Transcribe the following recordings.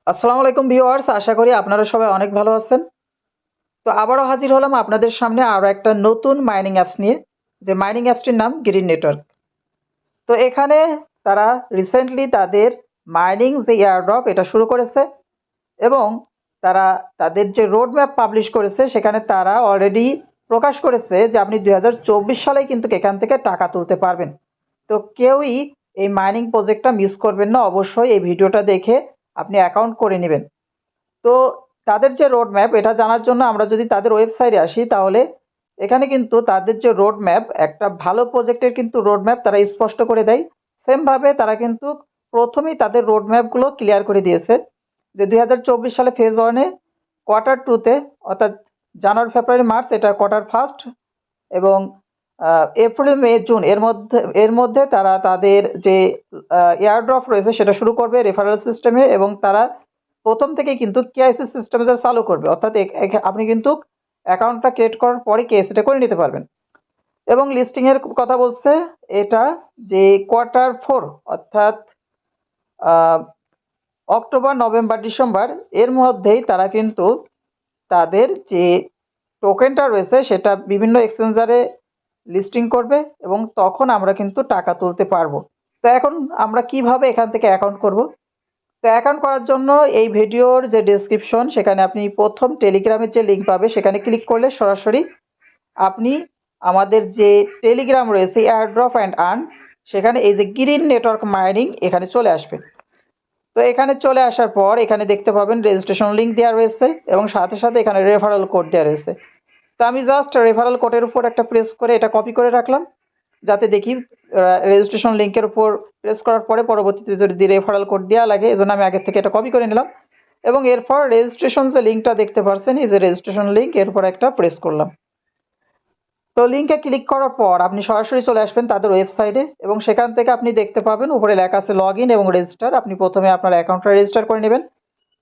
আসসালামু আলাইকুম ভিউয়ার্স, আশা করি আপনারা সবাই অনেক ভালো আছেন। তো আবারও হাজির হলাম আপনাদের সামনে আরও একটা নতুন মাইনিং অ্যাপস নিয়ে, যে মাইনিং অ্যাপসটির নাম গ্রিন নেটওয়ার্ক। তো এখানে তারা রিসেন্টলি তাদের মাইনিং যে এয়ারড্রপ এটা শুরু করেছে, এবং তারা তাদের যে রোড ম্যাপ পাবলিশ করেছে সেখানে তারা অলরেডি প্রকাশ করেছে যে আপনি 2024 সালেই কিন্তু এখান থেকে টাকা তুলতে পারবেন। তো কেউই এই মাইনিং প্রজেক্টটা মিস করবেন না, অবশ্যই এই ভিডিওটা দেখে আপনি অ্যাকাউন্ট করে নেবেন। তো তাদের যে রোড ম্যাপ এটা জানার জন্য আমরা যদি তাদের ওয়েবসাইটে আসি, তাহলে এখানে কিন্তু তাদের যে রোড ম্যাপ, একটা ভালো প্রজেক্টের কিন্তু রোড ম্যাপ তারা স্পষ্ট করে দেয়। সেমভাবে তারা কিন্তু প্রথমেই তাদের রোড ম্যাপগুলো ক্লিয়ার করে দিয়েছে যে 2024 সালে ফেজ ওয়ানে, কোয়ার্টার টুতে অর্থাৎ জানুয়ারি ফেব্রুয়ারি মার্চ এটা কোয়ার্টার ফার্স্ট, এবং এপ্রিল মে জুন এর মধ্যে তারা তাদের যে এয়ারড্রপ রয়েছে সেটা শুরু করবে রেফারেল সিস্টেমে, এবং তারা প্রথম থেকেই কিন্তু কেআইসি সিস্টেম চালু করবে, অর্থাৎ আপনি কিন্তু অ্যাকাউন্টটা ক্রিয়েট করার পরে কেআইসিটা করে নিতে পারবেন। এবং লিস্টিংয়ের কথা বলছে এটা যে কোয়ার্টার ফোর, অর্থাৎ আহ, অক্টোবর নভেম্বর ডিসেম্বর এর মধ্যেই তারা কিন্তু তাদের যে টোকেনটা রয়েছে সেটা বিভিন্ন এক্সচেঞ্জারে লিস্টিং করবে, এবং তখন আমরা কিন্তু টাকা তুলতে পারবো। তো এখন আমরা কিভাবে এখান থেকে অ্যাকাউন্ট করব? তো অ্যাকাউন্ট করার জন্য এই ভিডিওর যে ডেসক্রিপশন, সেখানে আপনি প্রথম টেলিগ্রামের যে লিঙ্ক পাবে সেখানে ক্লিক করলে সরাসরি আপনি আমাদের যে টেলিগ্রাম রয়েছে এয়ারড্রপ অ্যান্ড আর্ন, সেখানে এই যে গ্রিন নেটওয়ার্ক মাইনিং এখানে চলে আসবে। তো এখানে চলে আসার পর এখানে দেখতে পাবেন রেজিস্ট্রেশন লিঙ্ক দেওয়া রয়েছে, এবং সাথে সাথে এখানে রেফারেল কোড দেওয়া রয়েছে। তো আমি জাস্ট রেফারেল কোডের উপর একটা প্রেস করে এটা কপি করে রাখলাম, যাতে দেখি রেজিস্ট্রেশন লিঙ্কের উপর প্রেস করার পরে পরবর্তীতে যদি রেফারেল কোড দেওয়া লাগে, এজন্য আমি আগে থেকে এটা কপি করে নিলাম। এবং এরপর রেজিস্ট্রেশন যে লিঙ্কটা দেখতে পাচ্ছেন, এই যে রেজিস্ট্রেশন লিঙ্ক, এর উপর একটা প্রেস করলাম। তো লিঙ্কে ক্লিক করার পর আপনি সরাসরি চলে আসবেন তাদের ওয়েবসাইটে, এবং সেখান থেকে আপনি দেখতে পাবেন উপরে লেখা আছে লগ ইন এবং রেজিস্টার। আপনি প্রথমে আপনার অ্যাকাউন্টটা রেজিস্টার করে নেবেন।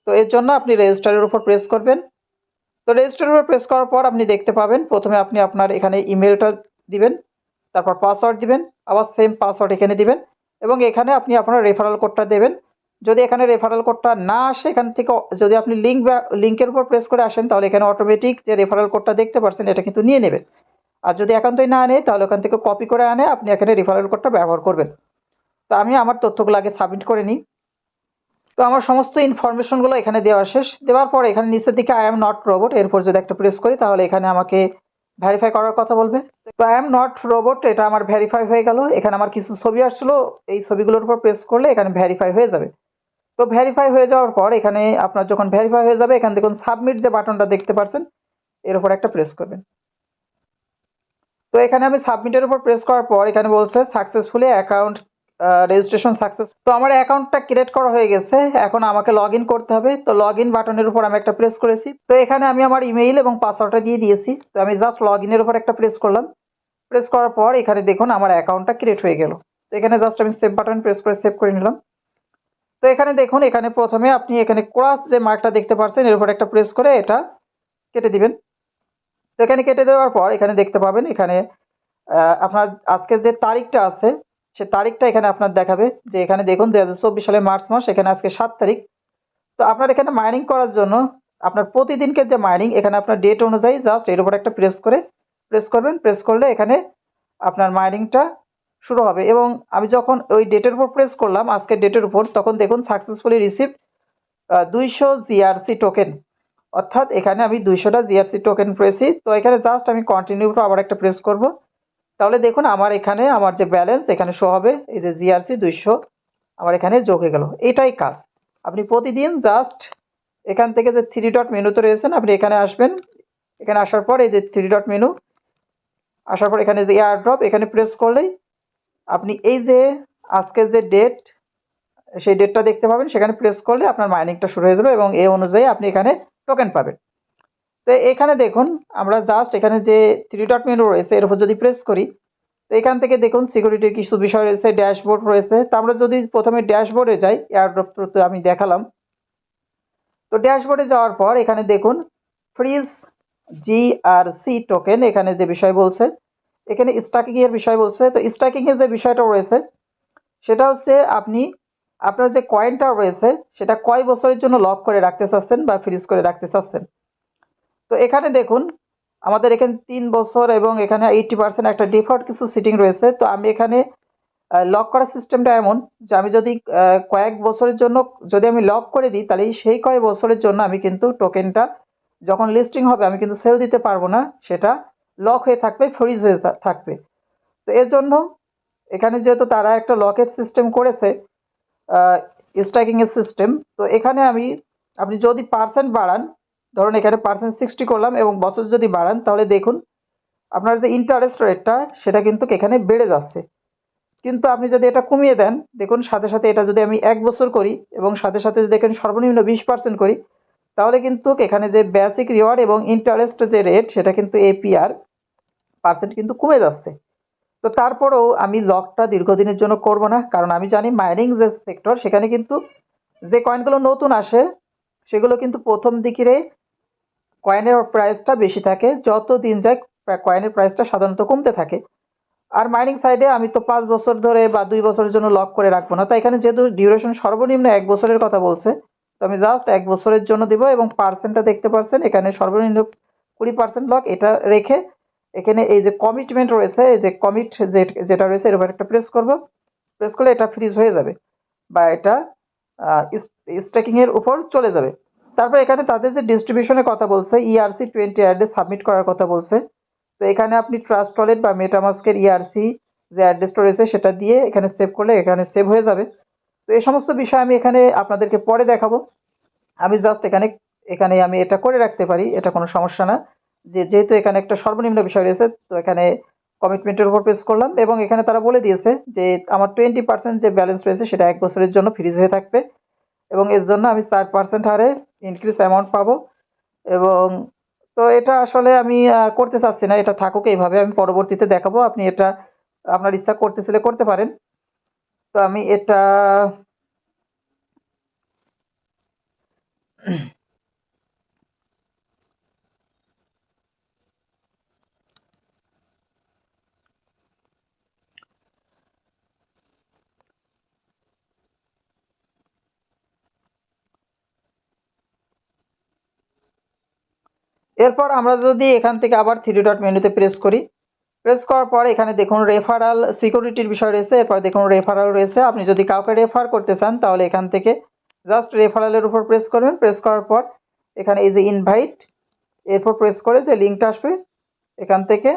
তো এর জন্য আপনি রেজিস্টারের উপর প্রেস করবেন। তো রেজিস্টারের উপর প্রেস করার পর আপনি দেখতে পাবেন প্রথমে আপনি আপনার এখানে ইমেলটা দিবেন, তারপর পাসওয়ার্ড দিবেন, আবার সেম পাসওয়ার্ড এখানে দিবেন, এবং এখানে আপনি আপনার রেফারেল কোডটা দেবেন। যদি এখানে রেফারেল কোডটা না আসে, এখান থেকে যদি আপনি লিঙ্কের উপর প্রেস করে আসেন, তাহলে এখানে অটোমেটিক যে রেফারেল কোডটা দেখতে পাচ্ছেন এটা কিন্তু নিয়ে নেবে। আর যদি একান্তই না নেয়, তাহলে ওখান থেকে কপি করে আনে আপনি এখানে রেফারেল কোডটা ব্যবহার করবেন। তো আমি আমার তথ্যগুলো আগে সাবমিট করে নিই। তো আমার সমস্ত ইনফরমেশনগুলো এখানে দেওয়া শেষ। দেওয়ার পর এখানে নিচের দিকে আই এম নট রোবট এরপর যদি একটা প্রেস করি, তাহলে এখানে আমাকে ভেরিফাই করার কথা বলবে। তো আই এম নট রোবট এটা আমার ভেরিফাই হয়ে গেল। এখানে আমার কিছু ছবি আসলো, এই ছবিগুলোর উপর প্রেস করলে এখানে ভেরিফাই হয়ে যাবে। তো ভেরিফাই হয়ে যাওয়ার পর এখানে আপনার যখন ভেরিফাই হয়ে যাবে, এখান দেখুন সাবমিট যে বাটনটা দেখতে পাচ্ছেন, এর উপর একটা প্রেস করবেন। তো এখানে আমি সাবমিটের উপর প্রেস করার পর এখানে বলছে সাকসেসফুলি অ্যাকাউন্ট রেজিস্ট্রেশন সাকসেস। তো আমার অ্যাকাউন্টটা ক্রিয়েট করা হয়ে গেছে, এখন আমাকে লগ ইন করতে হবে। তো লগ ইন বাটনের উপর আমি একটা প্রেস করেছি। তো এখানে আমি আমার ইমেইল এবং পাসওয়ার্ডটা দিয়ে দিয়েছি। তো আমি জাস্ট লগ ইনের উপর একটা প্রেস করলাম। প্রেস করার পর এখানে দেখুন আমার অ্যাকাউন্টটা ক্রিয়েট হয়ে গেল। তো এখানে জাস্ট আমি সেভ বাটন প্রেস করে সেভ করে নিলাম। তো এখানে দেখুন, এখানে প্রথমে আপনি এখানে ক্রস যে মার্কটা দেখতে পাচ্ছেন, এর উপর একটা প্রেস করে এটা কেটে দিবেন। তো এখানে কেটে দেওয়ার পর এখানে দেখতে পাবেন এখানে আপনার আজকের যে তারিখটা আছে সে তারিখটা এখানে আপনার দেখাবে, যে এখানে দেখুন 2024 সালের মার্চ মাস, এখানে আজকে 7 তারিখ। তো আপনার এখানে মাইনিং করার জন্য আপনার প্রতিদিনকে যে মাইনিং, এখানে আপনার ডেট অনুযায়ী জাস্ট এর উপর একটা প্রেস করবেন। প্রেস করলে এখানে আপনার মাইনিংটা শুরু হবে। এবং আমি যখন ওই ডেটের উপর প্রেস করলাম, আজকের ডেটের উপর, তখন দেখুন সাকসেসফুলি রিসিভ 200 জিআরসি টোকেন, অর্থাৎ এখানে আমি 200টা জিআরসি টোকেন পেয়েছি। তো এখানে জাস্ট আমি কন্টিনিউ আবার একটা প্রেস করব। তাহলে দেখুন আমার এখানে আমার যে ব্যালেন্স এখানে শো হবে, এই যে জিআরসি 200 আমার এখানে যোগ হয়ে গেল। এটাই কাজ। আপনি প্রতিদিন জাস্ট এখান থেকে যে থ্রি ডট মেনুতে রয়েছেন, আপনি এখানে আসবেন। এখানে আসার পর এই যে থ্রি ডট মেনু আসার পর এখানে যে এয়ার ড্রপ, এখানে প্রেস করলেই আপনি এই যে আজকের যে ডেট, সেই ডেটটা দেখতে পাবেন। সেখানে প্রেস করলে আপনার মাইনিংটা শুরু হয়ে যাবে, এবং এই অনুযায়ী আপনি এখানে টোকেন পাবেন। তো এখানে দেখুন আমরা জাস্ট এখানে যে থ্রি ডট মেনু রয়েছে এর উপর যদি প্রেস করি, তো এখান থেকে দেখুন সিকিউরিটির কিছু বিষয় রয়েছে, ড্যাশবোর্ড রয়েছে। তো আমরা যদি প্রথমে ড্যাশবোর্ডে যাই, এয়ারড্রপ তো আমি দেখালাম। তো ড্যাশবোর্ডে যাওয়ার পর এখানে দেখুন ফ্রিজ জিআরসি টোকেন, এখানে যে বিষয় বলছে, এখানে স্ট্যাকিং এর বিষয় বলছে। তো স্ট্যাকিং এর যে বিষয়টা রয়েছে সেটা হচ্ছে আপনি আপনার যে কয়েনটা রয়েছে সেটা কয় বছরের জন্য লক করে রাখতে চাচ্ছেন বা ফ্রিজ করে রাখতে চাচ্ছেন। তো এখানে দেখুন আমাদের এখানে 3 বছর এবং এখানে 80% একটা ডিফল্ট কিছু সিটিং রয়েছে। তো আমি এখানে লক করার সিস্টেমটা এমন যে আমি যদি কয়েক বছরের জন্য যদি আমি লক করে দিই তাহলে সেই কয়েক বছরের জন্য আমি কিন্তু টোকেনটা যখন লিস্টিং হবে আমি কিন্তু সেল দিতে পারবো না, সেটা লক হয়ে থাকবে, ফ্রিজ হয়ে থাকবে। তো এর জন্য এখানে যেহেতু তারা একটা লকের সিস্টেম করেছে, স্ট্রাইকিং এর সিস্টেম, তো এখানে আপনি যদি পার্সেন্ট বাড়ান, ধরুন এখানে পার্সেন্ট 60 করলাম এবং বছর যদি বাড়ান তাহলে দেখুন আপনার যে ইন্টারেস্ট রেটটা সেটা কিন্তু এখানে বেড়ে যাচ্ছে। কিন্তু আপনি যদি এটা কমিয়ে দেন, দেখুন সাথে সাথে এটা যদি আমি 1 বছর করি এবং সাথে সাথে যদি দেখেন সর্বনিম্ন 20% করি, তাহলে কিন্তু এখানে যে বেসিক রিওয়ার্ড এবং ইন্টারেস্ট যে রেট সেটা কিন্তু এপিআর পার্সেন্ট কিন্তু কমে যাচ্ছে। তো তারপরেও আমি লকটা দীর্ঘদিনের জন্য করব না, কারণ আমি জানি মাইনিং যে সেক্টর সেখানে কিন্তু যে কয়েনগুলো নতুন আসে সেগুলো কিন্তু প্রথম দিকে কয়েনের প্রাইসটা বেশি থাকে, যত দিন যায় কয়েনের প্রাইসটা সাধারণত কমতে থাকে। আর মাইনিং সাইডে আমি তো 5 বছর ধরে বা 2 বছরের জন্য লক করে রাখবো না, তাই এখানে যেহেতু ডিউরেশন সর্বনিম্ন 1 বছরের কথা বলছে, তো আমি জাস্ট 1 বছরের জন্য দিব এবং পার্সেন্টটা দেখতে পাচ্ছেন এখানে সর্বনিম্ন 20% লক, এটা রেখে এখানে এই যে কমিটমেন্ট রয়েছে, এই যে কমিট যেটা রয়েছে এর উপর একটা প্রেস করব, প্রেস করলে এটা ফ্রিজ হয়ে যাবে বা এটা স্ট্যাকিং এর উপর চলে যাবে। তারপর এখানে তাদের যে ডিস্ট্রিবিউশনের কথা বলছে, ERC20 অ্যাড্রেস সাবমিট করার কথা বলছে। তো এখানে আপনি ট্রাস্ট ওয়ালেট বা মেটামাস্কের ERC যে অ্যাড্রেসটা রয়েছে সেটা দিয়ে এখানে সেভ করলে এখানে সেভ হয়ে যাবে। তো এই সমস্ত বিষয় আমি এখানে আপনাদেরকে পরে দেখাবো। আমি জাস্ট এখানে এখানে আমি এটা করে রাখতে পারি, এটা কোনো সমস্যা না। যেহেতু এখানে একটা সর্বনিম্ন বিষয় রয়েছে, তো এখানে কমিটমেন্টের উপর প্রেস করলাম এবং এখানে তারা বলে দিয়েছে যে আমার 20% যে ব্যালেন্স রয়েছে সেটা 1 বছরের জন্য ফ্রিজ হয়ে থাকবে এবং এর জন্য আমি 4% হারে ইনক্রিজ অ্যামাউন্ট পাবো। এবং তো এটা আসলে আমি করতে চাচ্ছি না, এটা থাকুক এইভাবে, আমি পরবর্তীতে দেখাবো। আপনি এটা আপনার ইচ্ছা করতেছিলে করতে পারেন। তো আমি এটা এরপর আমরা যদি এখান থেকে আবার থ্রি ডট মেনুতে প্রেস করি, প্রেস করার পর এখানে দেখুন রেফারাল সিকিউরিটির বিষয় রয়েছে, এরপর দেখুন রেফারাল রয়েছে। আপনি যদি কাউকে রেফার করতে চান তাহলে এখান থেকে জাস্ট রেফারালের উপর প্রেস করবেন, প্রেস করার পর এখানে এই যে ইনভাইট, এরপর প্রেস করে যে লিঙ্কটা আসবে এখান থেকে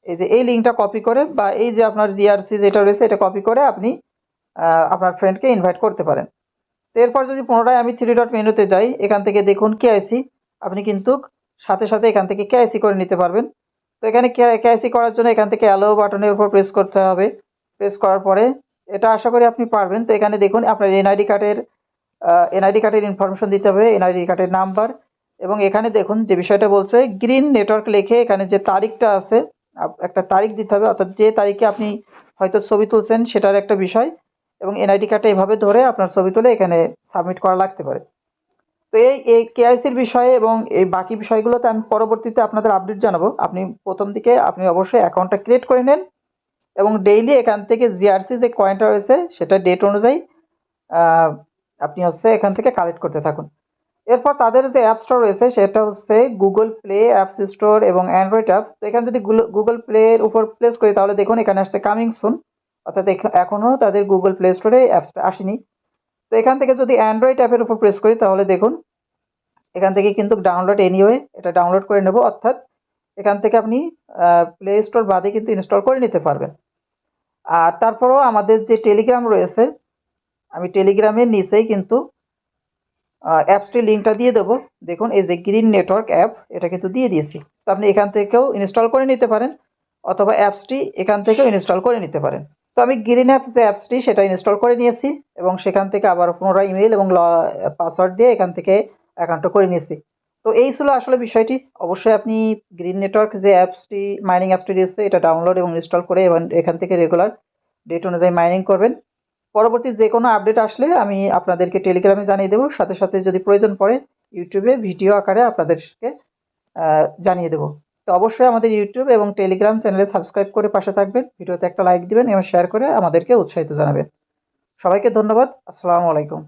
এই যে এই লিঙ্কটা কপি করে বা এই যে আপনার জিআরসি যেটা রয়েছে এটা কপি করে আপনি আপনার ফ্রেন্ডকে ইনভাইট করতে পারেন। তো এরপর যদি পুনরায় আমি থ্রি ডট মেনুতে যাই, এখান থেকে দেখুন কেআইসি, আপনি কিন্তু সাথে সাথে এখান থেকে কেআইসি করে নিতে পারবেন। তো এখানে কেআইসি করার জন্য এখান থেকে অ্যালো বাটনের উপর প্রেস করতে হবে, প্রেস করার পরে এটা আশা করি আপনি পারবেন। তো এখানে দেখুন আপনার এনআইডি কার্ডের ইনফরমেশন দিতে হবে, এনআইডি কার্ডের নাম্বার, এবং এখানে দেখুন যে বিষয়টা বলছে গ্রিন নেটওয়ার্ক লিখে এখানে যে তারিখটা আছে একটা তারিখ দিতে হবে, অর্থাৎ যে তারিখে আপনি হয়তো ছবি তুলছেন সেটার একটা বিষয়, এবং এনআইডি কার্ডটা এভাবে ধরে আপনার ছবি তুলে এখানে সাবমিট করা লাগতে পারে। তো এই কেআইসির বিষয়ে এবং এই বাকি বিষয়গুলোতে আমি পরবর্তীতে আপনাদের আপডেট জানাবো। আপনি প্রথম দিকে আপনি অবশ্যই অ্যাকাউন্টটা ক্রিয়েট করে নেন এবং ডেইলি এখান থেকে জিআরসি যে কয়েনটা রয়েছে সেটা ডেট অনুযায়ী আহ, আপনি হচ্ছে এখান থেকে কালেক্ট করতে থাকুন। এরপর তাদের যে অ্যাপ স্টোর রয়েছে সেটা হচ্ছে গুগল প্লে অ্যাপস স্টোর এবং অ্যান্ড্রয়েড অ্যাপ। তো এখানে যদি গুগল প্লের উপর প্লেস করি তাহলে দেখুন এখানে আসছে কামিং সুন, অর্থাৎ এখনও তাদের গুগল প্লে স্টোরে অ্যাপসটা আসেনি। তো এখান থেকে যদি অ্যান্ড্রয়েড অ্যাপের উপর প্রেস করি তাহলে দেখুন এখান থেকে কিন্তু ডাউনলোড এনিওয়ে এটা ডাউনলোড করে নেব, অর্থাৎ এখান থেকে আপনি প্লে স্টোর বাদে কিন্তু ইনস্টল করে নিতে পারবেন। আর তারপরেও আমাদের যে টেলিগ্রাম রয়েছে, আমি টেলিগ্রামের নিচেই কিন্তু অ্যাপসটির লিঙ্কটা দিয়ে দেবো। দেখুন এই যে গ্রিন নেটওয়ার্ক অ্যাপ এটা কিন্তু দিয়ে দিয়েছি। তো আপনি এখান থেকেও ইনস্টল করে নিতে পারেন অথবা অ্যাপসটি এখান থেকেও ইনস্টল করে নিতে পারেন। তো আমি গ্রিন অ্যাপস যে অ্যাপসটি সেটা ইনস্টল করে নিয়েছি এবং সেখান থেকে আবার পুনরায় ইমেল এবং পাসওয়ার্ড দিয়ে এখান থেকে অ্যাকাউন্টটা করে নিয়েছি। তো এই ছিল আসলে বিষয়টি। অবশ্যই আপনি গ্রিন নেটওয়ার্ক যে অ্যাপসটি মাইনিং অ্যাপসটি রয়েছে এটা ডাউনলোড এবং ইনস্টল করে এবং এখান থেকে রেগুলার ডেট অনুযায়ী মাইনিং করবেন। পরবর্তী যে কোনো আপডেট আসলে আমি আপনাদেরকে টেলিগ্রামে জানিয়ে দেবো, সাথে সাথে যদি প্রয়োজন পড়ে ইউটিউবে ভিডিও আকারে আপনাদেরকে জানিয়ে দেবো। তো অবশ্যই আমাদের ইউটিউব এবং টেলিগ্রাম চ্যানেলে সাবস্ক্রাইব করে পাশে থাকবেন, ভিডিওতে একটা লাইক দিবেন এবং শেয়ার করে আমাদেরকে উৎসাহিত জানাবেন। সবাইকে ধন্যবাদ। আসসালামু আলাইকুম।